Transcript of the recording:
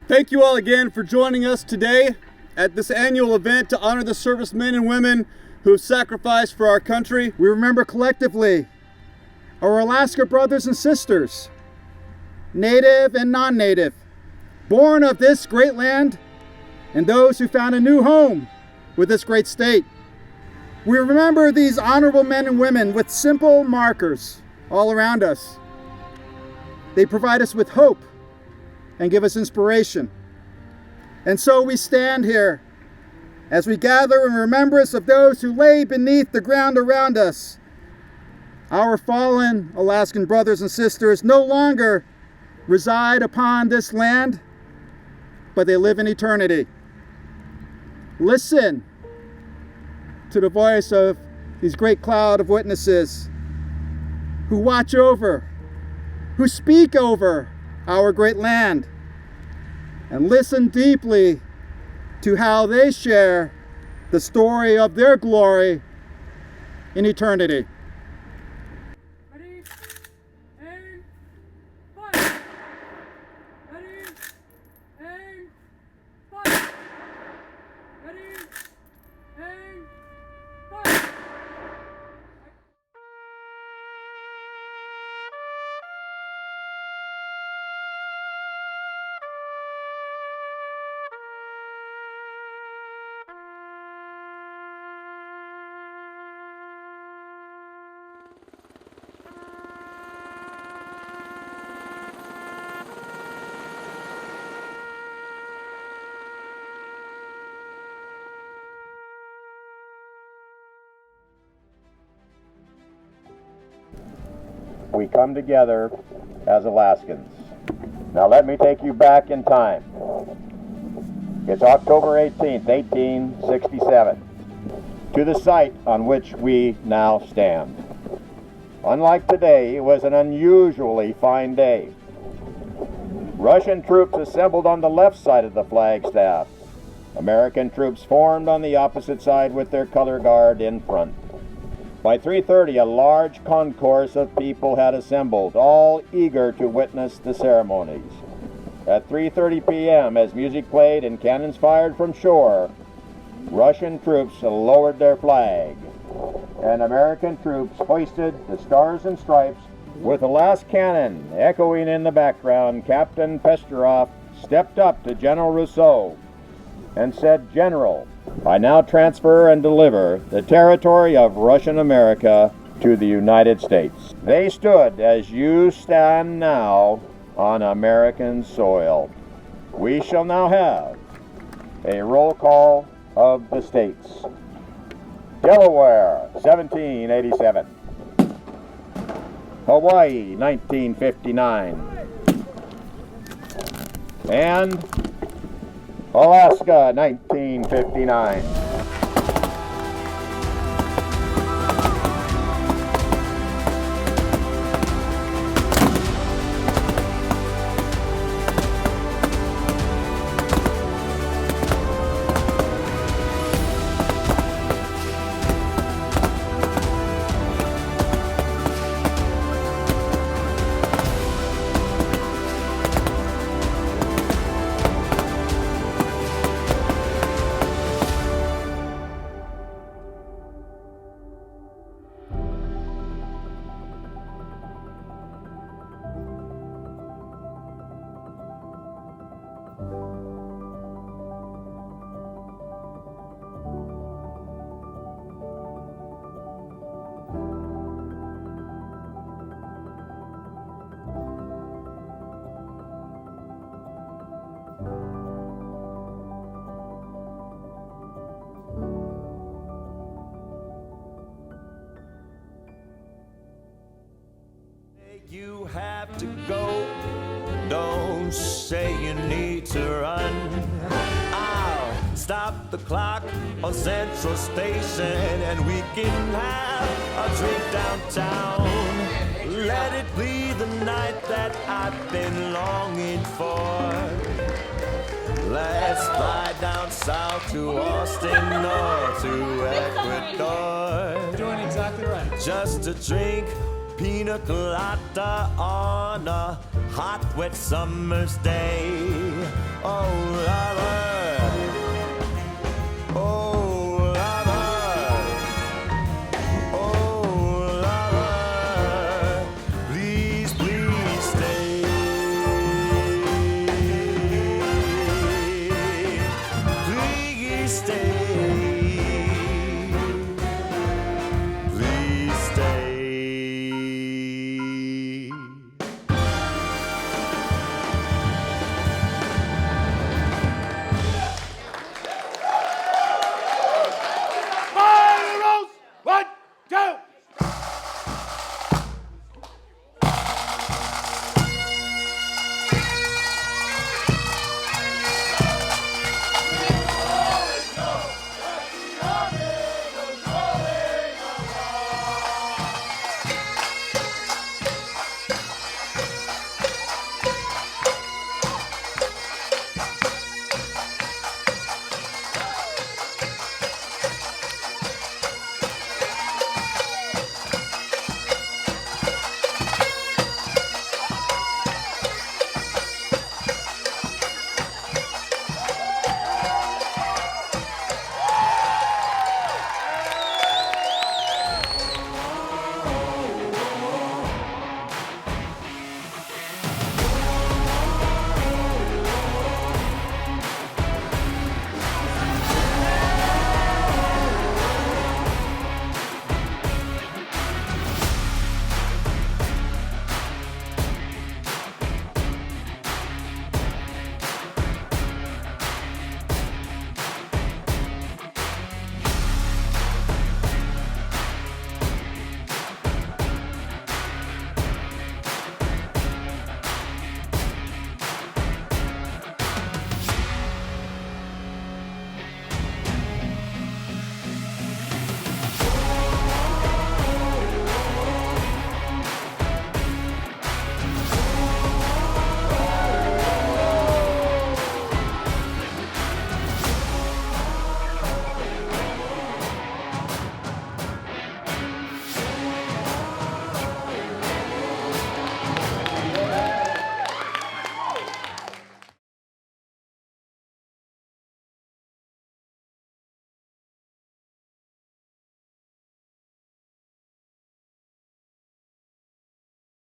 Thank you all again for joining us today at this annual event to honor the servicemen and women who have sacrificed for our country. We remember collectively our Alaska brothers and sisters, native and non-native, born of this great land, and those who found a new home with this great state. We remember these honorable men and women with simple markers all around us. They provide us with hope and give us inspiration. And so we stand here as we gather in remembrance of those who lay beneath the ground around us. Our fallen Alaskan brothers and sisters no longer reside upon this land, but they live in eternity. Listen to the voice of these great cloud of witnesses who watch over, who speak over our great land, and listen deeply to how they share the story of their glory in eternity. Ready, aim, fire! Ready, aim, fire! Ready, aim, fire! We come together as Alaskans. Now let me take you back in time. It's October 18th, 1867, to the site on which we now stand. Unlike today, it was an unusually fine day. Russian troops assembled on the left side of the flagstaff. American troops formed on the opposite side with their color guard in front. By 3:30, a large concourse of people had assembled, all eager to witness the ceremonies. At 3:30 p.m., as music played and cannons fired from shore, Russian troops lowered their flag, and American troops hoisted the Stars and Stripes. With the last cannon echoing in the background, Captain Pesterov stepped up to General Rousseau and said, "General, I now transfer and deliver the territory of Russian America to the United States." They stood as you stand now on American soil. We shall now have a roll call of the states. Delaware, 1787. Hawaii, 1959. And Alaska, 1959. You have to go, don't say you need to run. I'll stop the clock on Central Station and we can have a drink downtown. Let it be the night that I've been longing for. Let's fly down south to Austin or to Ecuador. Doing exactly right. Just to drink pina colada on a hot, wet summer's day. Oh, la la